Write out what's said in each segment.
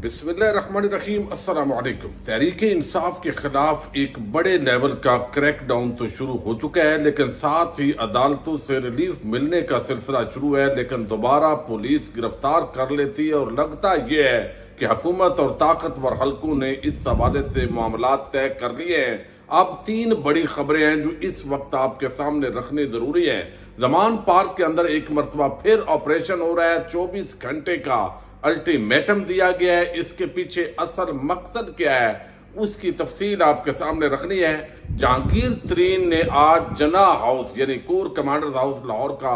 بسم اللہ الرحمن الرحیم۔ السلام علیکم۔ تحریک انصاف کے خلاف ایک بڑے لیول کا کریک ڈاؤن تو شروع ہو چکا ہے، لیکن ساتھ ہی عدالتوں سے ریلیف ملنے کا سلسلہ شروع ہے، لیکن دوبارہ پولیس گرفتار کر لیتی ہے اور لگتا یہ ہے کہ حکومت اور طاقتور حلقوں نے اس حوالے سے معاملات طے کر لیے ہیں۔ اب 3 بڑی خبریں ہیں جو اس وقت آپ کے سامنے رکھنی ضروری ہیں۔ زمان پارک کے اندر ایک مرتبہ پھر آپریشن ہو رہا ہے، 24 گھنٹے کا الٹیمیٹم دیا گیا ہے۔ اس کے پیچھے اصل مقصد کیا ہے اس کی تفصیل آپ کے سامنے رکھنی ہے۔ جہانگیر ترین نے آج جناح ہاؤس یعنی کور کمانڈرز ہاؤس لاہور کا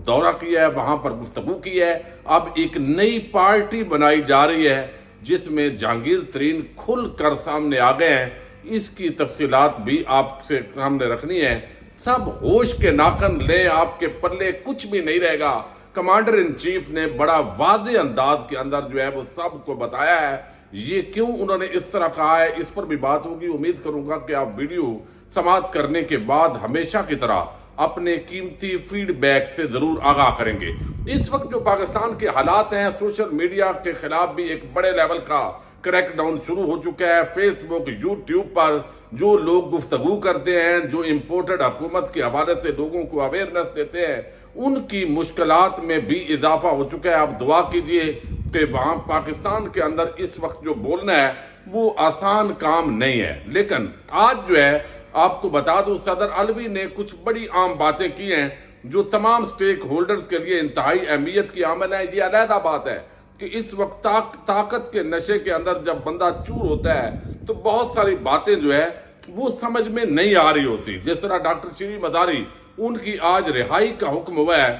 دورہ کیا ہے، وہاں پر گفتگو کی ہے۔ اب ایک نئی پارٹی بنائی جا رہی ہے جس میں جہانگیر ترین کھل کر سامنے آ گئے ہیں، اس کی تفصیلات بھی آپ سے سامنے رکھنی ہے۔ سب ہوش کے ناخن لیں، آپ کے پلے کچھ بھی نہیں رہے گا۔ کمانڈر ان چیف نے بڑا واضح انداز کے اندر جو ہے وہ سب کو بتایا ہے۔ یہ کیوں انہوں نے اس طرح کہا ہے اس پر بھی بات ہوگی۔ امید کروں گا کہ آپ ویڈیو سماعت کرنے کے بعد ہمیشہ کی طرح اپنے قیمتی فیڈ بیک سے ضرور آگاہ کریں گے۔ اس وقت جو پاکستان کے حالات ہیں، سوشل میڈیا کے خلاف بھی ایک بڑے لیول کا کریک ڈاؤن شروع ہو چکا ہے۔ فیس بک، یوٹیوب پر جو لوگ گفتگو کرتے ہیں، جو امپورٹڈ حکومت کے حوالے سے لوگوں کو اویئرنس دیتے ہیں، ان کی مشکلات میں بھی اضافہ ہو چکا ہے۔ آپ دعا کیجئے کہ وہاں پاکستان کے اندر اس وقت جو بولنا ہے وہ آسان کام نہیں ہے۔ لیکن آج جو ہے آپ کو بتا دوں، صدر علوی نے کچھ بڑی عام باتیں کی ہیں جو تمام سٹیک ہولڈرز کے لیے انتہائی اہمیت کی حامل ہے۔ یہ علیحدہ بات ہے کہ اس وقت طاقت کے نشے کے اندر جب بندہ چور ہوتا ہے تو بہت ساری باتیں جو ہے وہ سمجھ میں نہیں آ رہی ہوتی۔ جس طرح ڈاکٹر شیریں مزاری، ان کی آج رہائی کا حکم ہوا ہے،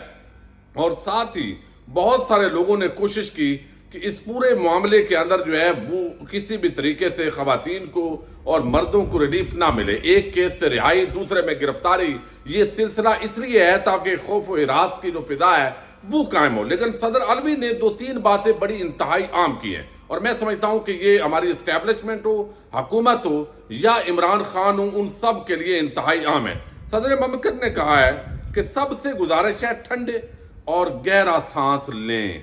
اور ساتھ ہی بہت سارے لوگوں نے کوشش کی کہ اس پورے معاملے کے اندر جو ہے وہ کسی بھی طریقے سے خواتین کو اور مردوں کو ریلیف نہ ملے۔ ایک کیس سے رہائی، دوسرے میں گرفتاری۔ یہ سلسلہ اس لیے ہے تاکہ خوف و ہراس کی جو فضا ہے وہ قائم ہو۔ لیکن صدر علوی نے 2-3 باتیں بڑی انتہائی عام کی ہیں، اور میں سمجھتا ہوں کہ یہ ہماری اسٹیبلشمنٹ ہو، حکومت ہو یا عمران خان ہو، ان سب کے لیے انتہائی عام ہے۔ صدر مملکت نے کہا ہے کہ سب سے گزارش ہے ٹھنڈے اور گہرا سانس لیں۔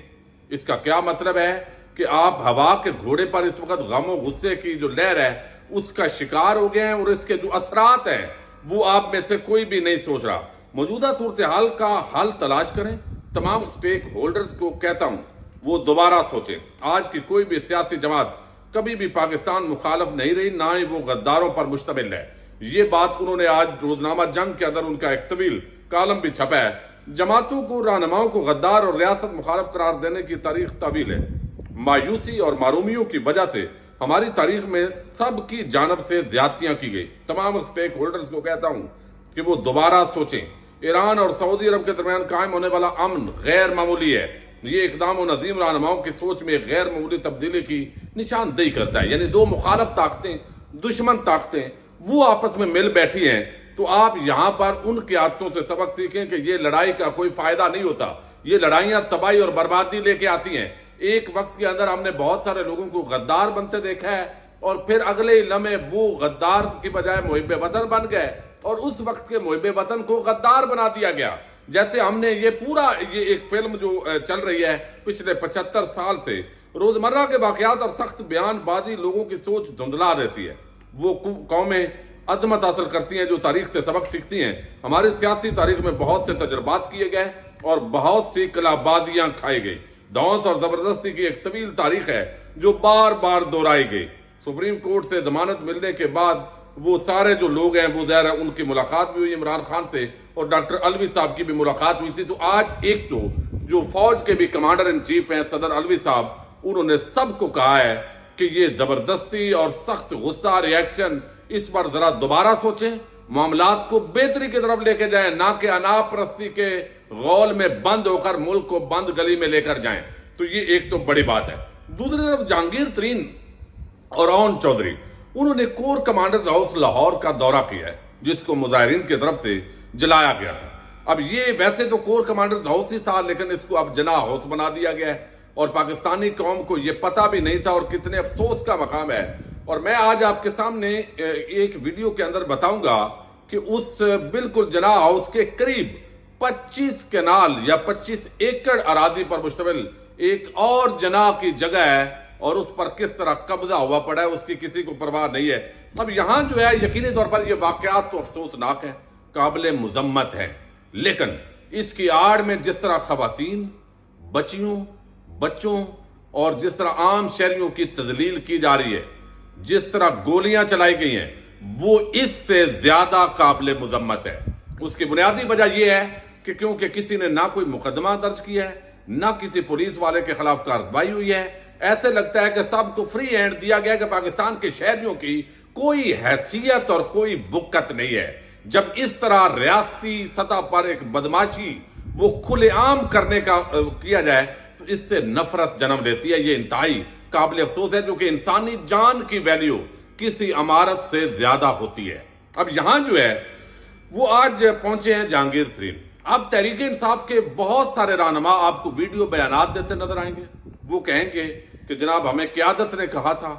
اس کا کیا مطلب ہے کہ آپ ہوا کے گھوڑے پر اس وقت غم و غصے کی جو لہر ہے اس کا شکار ہو گئے ہیں، اور اس کے جو اثرات ہیں وہ آپ میں سے کوئی بھی نہیں سوچ رہا۔ موجودہ صورتحال کا حل تلاش کریں۔ تمام سٹیک ہولڈرز کو کہتا ہوں وہ دوبارہ سوچیں۔ آج کی کوئی بھی سیاسی جماعت کبھی بھی پاکستان مخالف نہیں رہی، نہ ہی وہ غداروں پر مشتمل ہے۔ یہ بات انہوں نے آج روزنامہ جنگ کے اندر ان کا ایک طویل کالم بھی چھپا ہے۔ جماعتوں کو، رہنماؤں کو غدار اور ریاست مخالف قرار دینے کی تاریخ طویل ہے۔ مایوسی اور معرومیوں کی وجہ سے ہماری تاریخ میں سب کی جانب سے زیادتیاں کی گئی۔ تمام سٹیک ہولڈرز کو کہتا ہوں کہ وہ دوبارہ سوچیں۔ ایران اور سعودی عرب کے درمیان قائم ہونے والا امن غیر معمولی ہے۔ یہ اقدام و نظیم رہنماؤں کی سوچ میں غیر معمولی تبدیلی کی نشاندہی کرتا ہے۔ یعنی 2 مخالف طاقتیں، دشمن طاقتیں، وہ آپس میں مل بیٹھی ہیں، تو آپ یہاں پر ان قیادتوں سے سبق سیکھیں کہ یہ لڑائی کا کوئی فائدہ نہیں ہوتا۔ یہ لڑائیاں تباہی اور بربادی لے کے آتی ہیں۔ ایک وقت کے اندر ہم نے بہت سارے لوگوں کو غدار بنتے دیکھا ہے، اور پھر اگلے لمحے وہ غدار کی بجائے محب وطن بن گئے، اور اس وقت کے محب وطن کو غدار بنا دیا گیا۔ جیسے ہم نے یہ ایک فلم جو چل رہی ہے پچھلے 75 سال سے، روزمرہ کے واقعات اور سخت بیان بازی لوگوں کی سوچ دھندلا دیتی ہے۔ وہ قومیں عظمت حاصل کرتی ہیں جو تاریخ سے سبق سیکھتی ہیں۔ ہماری سیاسی تاریخ میں بہت سے تجربات کیے گئے اور بہت سی قلعہ بازیاں کھائی گئی۔ دھونس اور زبردستی کی ایک طویل تاریخ ہے جو بار بار دہرائی گئی۔ سپریم کورٹ سے ضمانت ملنے کے بعد وہ سارے جو لوگ ہیں وہ ظاہر ہے ان کی ملاقات بھی ہوئی عمران خان سے، اور ڈاکٹر علوی صاحب کی بھی ملاقات ہوئی تھی۔ تو آج ایک تو جو فوج کے بھی کمانڈر ان چیف ہیں صدر علوی صاحب، انہوں نے سب کو کہا ہے کہ یہ زبردستی اور سخت غصہ ریاکشن، اس پر ذرا دوبارہ سوچیں، معاملات کو بہتری کی طرف لے کے جائیں، نہ کہ انا پرستی کے غول میں بند ہو کر ملک کو بند گلی میں لے کر جائیں۔ تو یہ ایک تو بڑی بات ہے۔ دوسری طرف جہانگیر ترین اور اون چودھری، انہوں نے کور کمانڈرز ہاؤس لاہور کا دورہ کیا ہے جس کو مظاہرین کی طرف سے جلایا گیا تھا۔ اب یہ ویسے تو کور کمانڈرز ہاؤس ہی تھا، لیکن اس کو اب جناح ہاؤس بنا دیا گیا ہے، اور پاکستانی قوم کو یہ پتہ بھی نہیں تھا، اور کتنے افسوس کا مقام ہے۔ اور میں آج آپ کے سامنے ایک ویڈیو کے اندر بتاؤں گا کہ اس بالکل جناح ہاؤس کے قریب 25 کنال یا 25 ایکڑ اراضی پر مشتمل ایک اور جناح کی جگہ ہے، اور اس پر کس طرح قبضہ ہوا پڑا ہے اس کی کسی کو پرواہ نہیں ہے۔ اب یہاں جو ہے یقینی طور پر یہ واقعات تو افسوسناک ہیں، قابل مذمت ہے، لیکن اس کی آڑ میں جس طرح خواتین، بچیوں، بچوں اور جس طرح عام شہریوں کی تذلیل کی جا رہی ہے، جس طرح گولیاں چلائی گئی ہیں، وہ اس سے زیادہ قابل مذمت ہے۔ اس کی بنیادی وجہ یہ ہے کہ کیونکہ کسی نے نہ کوئی مقدمہ درج کیا ہے، نہ کسی پولیس والے کے خلاف کارروائی ہوئی ہے۔ ایسے لگتا ہے کہ سب کو فری ہینڈ دیا گیا کہ پاکستان کے شہریوں کی کوئی حیثیت اور کوئی وقت نہیں ہے۔ جب اس طرح ریاستی سطح پر ایک بدماشی وہ کھلے عام کرنے کا کیا جائے تو اس سے نفرت جنم لیتی ہے۔ یہ انتہائی قابل افسوس ہے کیونکہ انسانی جان کی ویلیو کسی عمارت سے زیادہ ہوتی ہے۔ اب یہاں جو ہے وہ آج پہنچے ہیں جہانگیر ترین۔ اب تحریک انصاف کے بہت سارے رہنما آپ کو ویڈیو بیانات دیتے نظر آئیں گے۔ وہ کہیں گے کہ جناب ہمیں قیادت نے کہا تھا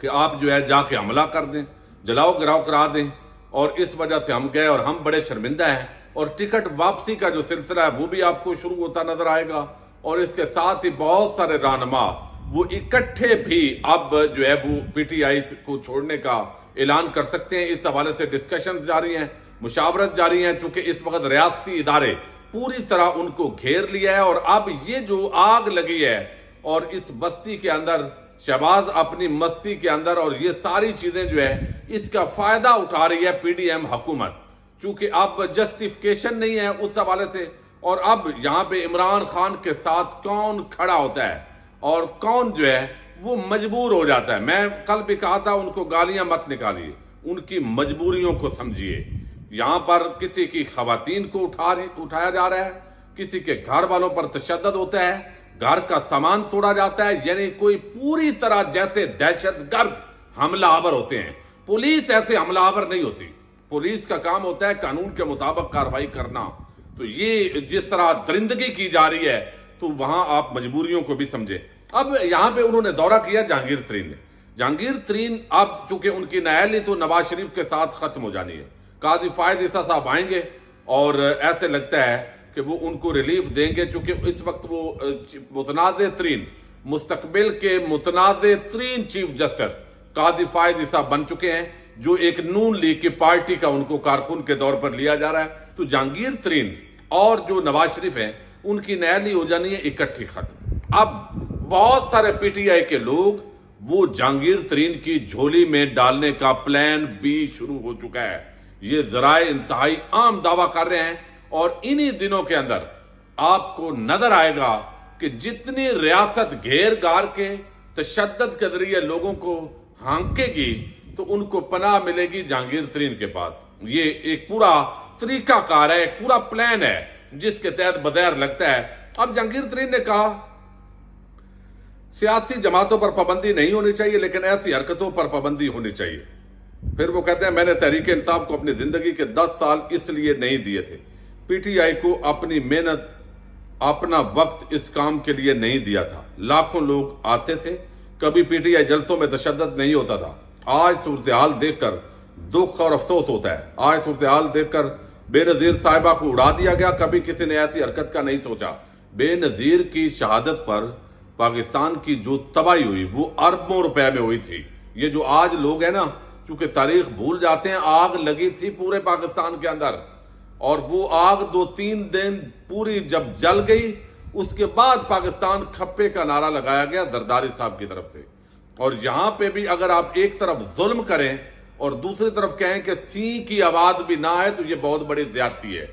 کہ آپ جو ہے جا کے حملہ کر دیں، جلاؤ گراؤ کرا دیں، اور اس وجہ سے ہم گئے اور ہم بڑے شرمندہ ہیں، اور ٹکٹ واپسی کا جو سلسلہ ہے وہ بھی آپ کو شروع ہوتا نظر آئے گا۔ اور اس کے ساتھ ہی بہت سارے رہنما وہ اکٹھے بھی اب جو ہے وہ پی ٹی آئی کو چھوڑنے کا اعلان کر سکتے ہیں۔ اس حوالے سے ڈسکشنز جاری ہیں، مشاورت جاری ہیں، چونکہ اس وقت ریاستی ادارے پوری طرح ان کو گھیر لیا ہے، اور اب یہ جو آگ لگی ہے اور اس بستی کے اندر شہباز اپنی مستی کے اندر اور یہ ساری چیزیں جو ہے اس کا فائدہ اٹھا رہی ہے پی ڈی ایم حکومت، چونکہ اب جسٹیفیکیشن نہیں ہے اس حوالے سے۔ اور اب یہاں پہ عمران خان کے ساتھ کون کھڑا ہوتا ہے اور کون جو ہے وہ مجبور ہو جاتا ہے۔ میں کل بھی کہا تھا ان کو گالیاں مت نکالیے، ان کی مجبوریوں کو سمجھیے۔ یہاں پر کسی کی خواتین کو اٹھایا جا رہا ہے، کسی کے گھر والوں پر تشدد ہوتا ہے، گھر کا سامان توڑا جاتا ہے، یعنی کوئی پوری طرح جیسے دہشت گرد حملہ آور ہوتے ہیں۔ پولیس ایسے حملہ آور نہیں ہوتی، پولیس کا کام ہوتا ہے قانون کے مطابق کارروائی کرنا۔ تو یہ جس طرح درندگی کی جا رہی ہے تو وہاں آپ مجبوریوں کو بھی سمجھیں۔ اب یہاں پہ انہوں نے دورہ کیا جہانگیر ترین نے۔ جہانگیر ترین اب چونکہ ان کی نااہلی تو نواز شریف کے ساتھ ختم ہو جانی ہے، قاضی فائد عیسیٰ صاحب آئیں گے اور ایسے لگتا ہے کہ وہ ان کو ریلیف دیں گے، چونکہ اس وقت وہ متنازع ترین، مستقبل کے متنازع ترین چیف جسٹس قاضی فائد عیسیٰ بن چکے ہیں، جو ایک نون لیگ کی پارٹی کا ان کو کارکن کے طور پر لیا جا رہا ہے۔ تو جہانگیر ترین اور جو نواز شریف ہیں ان کی نااہلی ہو جانی ہے اکٹھی ختم۔ اب بہت سارے پی ٹی آئی کے لوگ وہ جہانگیر ترین کی جھولی میں ڈالنے کا پلان بھی شروع ہو چکا ہے۔ یہ ذرائع انتہائی عام دعویٰ کر رہے ہیں، اور انہی دنوں کے اندر آپ کو نظر آئے گا کہ جتنی ریاست گھیر گار کے تشدد کے ذریعے لوگوں کو ہانکے گی تو ان کو پناہ ملے گی جہانگیر ترین کے پاس۔ یہ ایک پورا طریقہ کار ہے، ایک پورا پلان ہے جس کے تحت بظاہر لگتا ہے۔ اب جہانگیر ترین نے کہا سیاسی جماعتوں پر پابندی نہیں ہونی چاہیے لیکن ایسی حرکتوں پر پابندی ہونی چاہیے۔ پھر وہ کہتے ہیں میں نے تحریک انصاف کو اپنی زندگی کے 10 سال اس لیے نہیں دیے تھے، پی ٹی آئی کو اپنی محنت اپنا وقت اس کام کے لیے نہیں دیا تھا، لاکھوں لوگ آتے تھے، کبھی پی ٹی آئی جلسوں میں تشدد نہیں ہوتا تھا۔ آج صورتحال دیکھ کر دکھ اور افسوس ہوتا ہے، آج صورتحال دیکھ کر بے نظیر صاحبہ کو اڑا دیا گیا، کبھی کسی نے ایسی حرکت کا نہیں سوچا۔ بے نظیر کی شہادت پر پاکستان کی جو تباہی ہوئی وہ اربوں روپے میں ہوئی تھی۔ یہ جو آج لوگ ہیں نا چونکہ تاریخ بھول جاتے ہیں، آگ لگی تھی پورے پاکستان کے اندر، اور وہ آگ 2-3 دن پوری جب جل گئی اس کے بعد پاکستان کھپے کا نعرہ لگایا گیا زرداری صاحب کی طرف سے۔ اور یہاں پہ بھی اگر آپ ایک طرف ظلم کریں اور دوسری طرف کہیں کہ سی کی آواز بھی نہ آئے تو یہ بہت بڑی زیادتی ہے۔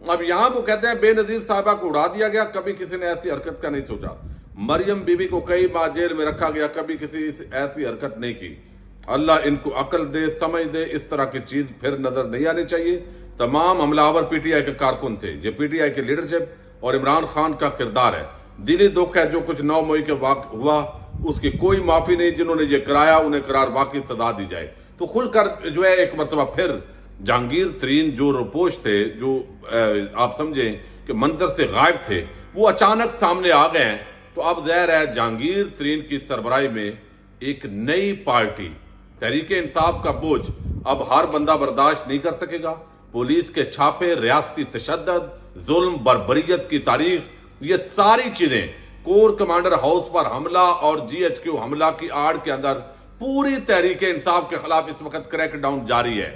اب یہاں وہ کہتے ہیں بے نظیر صاحبہ کو اڑا دیا گیا، کبھی کسی نے ایسی حرکت کا نہیں سوچا۔ مریم بی بی کو کئی بار جیل میں رکھا گیا، کبھی کسی ایسی حرکت نہیں کی۔ اللہ ان کو عقل دے، سمجھ دے، اس طرح کی چیز پھر نظر نہیں آنی چاہیے۔ تمام حملہ آور پی ٹی آئی کے کارکن تھے، یہ پی ٹی آئی کی لیڈرشپ اور عمران خان کا کردار ہے۔ دلی دکھ ہے جو کچھ 9 مئی کے واقع ہوا، اس کی کوئی معافی نہیں، جنہوں نے یہ کرایا انہیں قرار واقعی سزا دی جائے۔ تو کھل کر جو ہے ایک مرتبہ پھر جہانگیر ترین جو روپوش تھے، جو آپ سمجھیں کہ منظر سے غائب تھے، وہ اچانک سامنے آ گئے ہیں۔ تو اب ظاہر ہے جہانگیر ترین کی سربراہی میں ایک نئی پارٹی تحریک انصاف کا بوجھ اب ہر بندہ برداشت نہیں کر سکے گا۔ پولیس کے چھاپے، ریاستی تشدد، ظلم، بربریت کی تاریخ، یہ ساری چیزیں کور کمانڈر ہاؤس پر حملہ اور GHQ حملہ کی آڑ کے اندر پوری تحریک انصاف کے خلاف اس وقت کریک ڈاؤن جاری ہے۔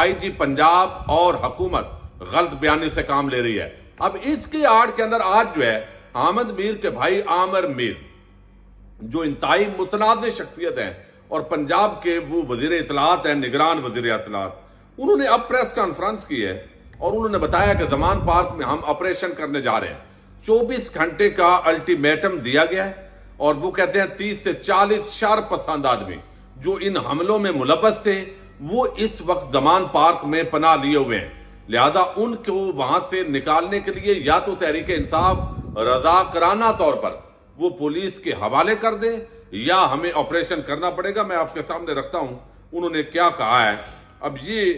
IG پنجاب اور حکومت غلط بیانی سے کام لے رہی ہے۔ اب اس کی آڑ کے اندر آج جو ہے احمد میر کے بھائی عامر میر جو انتہائی متنازع شخصیت ہیں اور پنجاب کے وہ وزیر اطلاعات ہیں، نگران وزیر اطلاعات، انہوں نے اب پریس کانفرنس کی ہے اور انہوں نے بتایا کہ زمان پارک میں ہم آپریشن کرنے جا رہے ہیں۔ 24 گھنٹے کا الٹیمیٹم دیا گیا ہے اور وہ کہتے ہیں 30 سے 40 شر پسند آدمی جو ان حملوں میں ملوث تھے وہ اس وقت زمان پارک میں پناہ لیے ہوئے ہیں، لہذا ان کو وہاں سے نکالنے کے لیے یا تو تحریک انصاف رضاکارانہ طور پر وہ پولیس کے حوالے کر دیں یا ہمیں آپریشن کرنا پڑے گا۔ میں آپ کے سامنے رکھتا ہوں انہوں نے کیا کہا ہے۔ اب یہ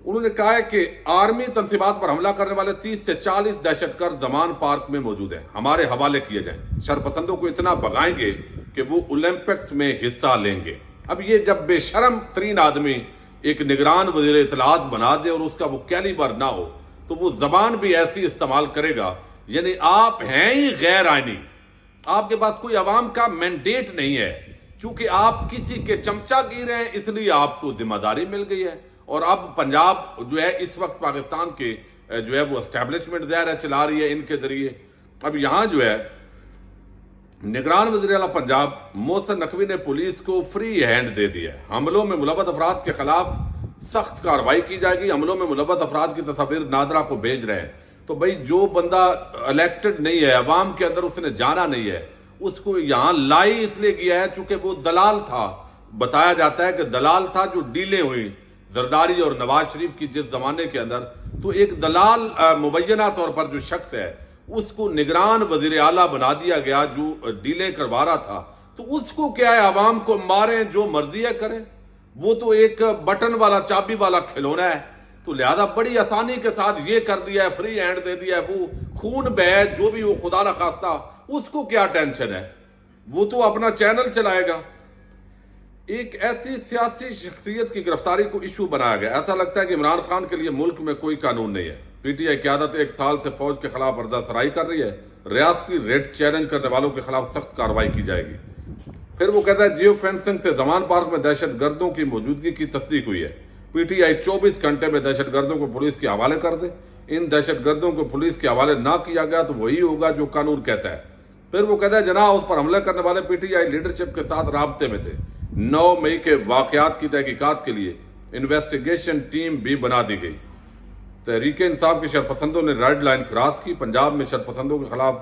انہوں نے کہا ہے کہ آرمی تنصیبات پر حملہ کرنے والے 30 سے 40 دہشت گرد زمان پارک میں موجود ہیں، ہمارے حوالے کیے جائیں، شرپسندوں کو اتنا بھگائیں گے کہ وہ اولمپکس میں حصہ لیں گے۔ اب یہ جب بے شرم ترین آدمی ایک نگران وزیر اطلاعات بنا دے اور اس کا وہ کیلیبر نہ ہو تو وہ زبان بھی ایسی استعمال کرے گا، یعنی آپ ہیں ہی غیر آئینی، آپ کے پاس کوئی عوام کا مینڈیٹ نہیں ہے، چونکہ آپ کسی کے چمچہ گیر ہیں اس لیے آپ کو ذمہ داری مل گئی ہے۔ اور اب پنجاب جو ہے اس وقت پاکستان کے جو ہے وہ اسٹیبلشمنٹ ظاہر ہے چلا رہی ہے ان کے ذریعے۔ اب یہاں جو ہے نگران وزیر اعلیٰ پنجاب محسن نقوی نے پولیس کو فری ہینڈ دے دیا ہے، حملوں میں ملوث افراد کے خلاف سخت کارروائی کی جائے گی۔ حملوں میں ملوث افراد کی تصاویر نادرا کو بھیج رہے ہیں، تو بھائی جو بندہ الیکٹڈ نہیں ہے، عوام کے اندر اس نے جانا نہیں ہے، اس کو یہاں لائی اس لیے کیا ہے چونکہ وہ دلال تھا، بتایا جاتا ہے کہ دلال تھا جو ڈیلیں ہوئی زرداری اور نواز شریف کی جس زمانے کے اندر، تو ایک دلال مبینہ طور پر جو شخص ہے اس کو نگران وزیر اعلیٰ بنا دیا گیا جو ڈیلیں کروا رہا تھا، تو اس کو کیا ہے عوام کو ماریں جو مرضی ہے کریں، وہ تو ایک بٹن والا چابی والا کھلونا ہے، تو لہذا بڑی آسانی کے ساتھ یہ کر دیا ہے، فری ہینڈ دے دیا ہے، وہ خون بہے جو بھی وہ خدا نخواستہ اس کو کیا ٹینشن ہے، وہ تو اپنا چینل چلائے گا۔ ایک ایسی سیاسی شخصیت کی گرفتاری کو ایشو بنایا گیا، ایسا لگتا ہے کہ عمران خان کے لیے ملک میں کوئی قانون نہیں ہے۔ PTI قیادت 1 سال سے فوج کے خلاف ورزہ سرائی کر رہی ہے، ریاستی ریٹ چیلنج کرنے والوں کے خلاف سخت کارروائی کی جائے گی۔ پھر وہ کہتا ہے جیو فینسنگ سے زمان پارک میں دہشت گردوں کی موجودگی کی تصدیق ہوئی ہے، PTI 24 گھنٹے میں دہشت گردوں کو پولیس کے حوالے کر دے، ان دہشت گردوں کو پولیس کے حوالے نہ کیا گیا تو وہی ہوگا جو قانون کہتا ہے۔ پھر وہ کہتا ہے جناح اس پر حملہ کرنے والے PTI لیڈرشپ کے ساتھ رابطے میں تھے، 9 مئی کے واقعات کی تحقیقات کے لیے انویسٹیگیشن ٹیم بھی بنا دی گئی۔ تحریک انصاف کے شرپسندوں نے ریڈ لائن کراس کی، پنجاب میں شرپسندوں کے خلاف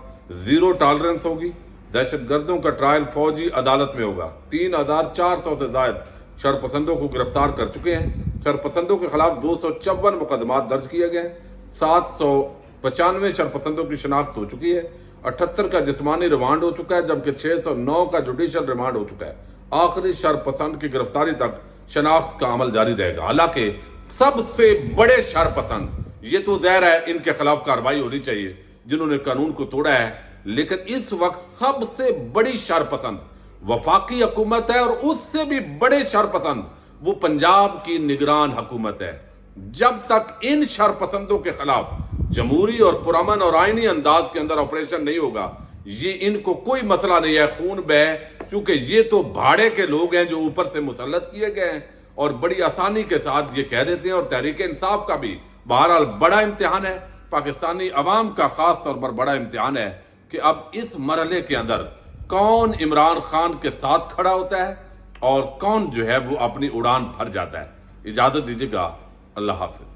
0 ٹالرنس ہوگی، دہشت گردوں کا ٹرائل فوجی عدالت میں ہوگا۔ 3400 سے زائد شرپسندوں کو گرفتار کر چکے ہیں، شرپسندوں کے خلاف 254 مقدمات درج کیے گئے ہیں، 795 شرپسندوں کی شناخت ہو چکی ہے، 78 کا جسمانی ریمانڈ ہو چکا ہے جبکہ 609 کا جوڈیشل ریمانڈ ہو چکا ہے۔ آخری شرپسند کی گرفتاری تک شناخت کا عمل جاری رہے گا۔ حالانکہ سب سے بڑے شرپسند یہ تو ظاہر ہے ان کے خلاف کارروائی ہونی چاہیے جنہوں نے قانون کو توڑا ہے، لیکن اس وقت سب سے بڑی شرپسند وفاقی حکومت ہے اور اس سے بھی بڑے شرپسند وہ پنجاب کی نگران حکومت ہے۔ جب تک ان شرپسندوں کے خلاف جمہوری اور پرامن اور آئینی انداز کے اندر آپریشن نہیں ہوگا، یہ ان کو کوئی مسئلہ نہیں ہے خون بہے، چونکہ یہ تو بھاڑے کے لوگ ہیں جو اوپر سے مسلط کیے گئے ہیں اور بڑی آسانی کے ساتھ یہ کہہ دیتے ہیں۔ اور تحریک انصاف کا بھی بہرحال بڑا امتحان ہے، پاکستانی عوام کا خاص طور پر بڑا امتحان ہے کہ اب اس مرحلے کے اندر کون عمران خان کے ساتھ کھڑا ہوتا ہے اور کون جو ہے وہ اپنی اڑان بھر جاتا ہے۔ اجازت دیجیے گا، اللہ حافظ۔